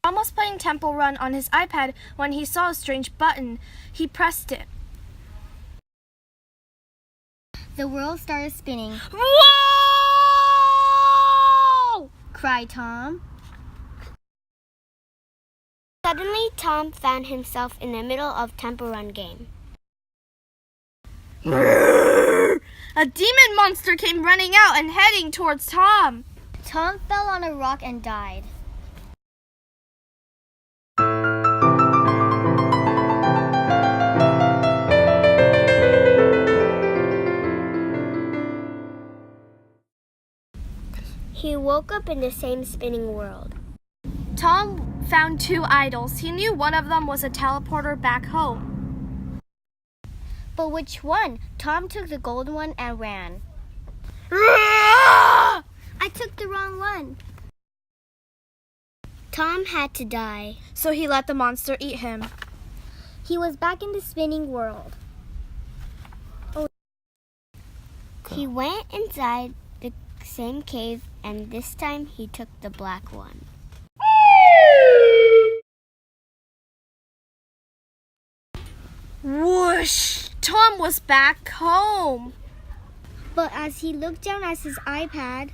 Tom was playing Temple Run on his iPad when he saw a strange button. He pressed it. The world started spinning. Whoa! Cried Tom. Suddenly, Tom found himself in the middle of Temple Run game. A demon monster came running out and heading towards Tom. Tom fell on a rock and died. He woke up in the same spinning world. Tom found two idols. He knew one of them was a teleporter back home. But which one? Tom took the gold one and ran. I took the wrong one. Tom had to die. So he let the monster eat him. He was back in the spinning world. He went inside the same cave, and this time he took the black one. Whoosh! Tom was back home. But as he looked down at his iPad,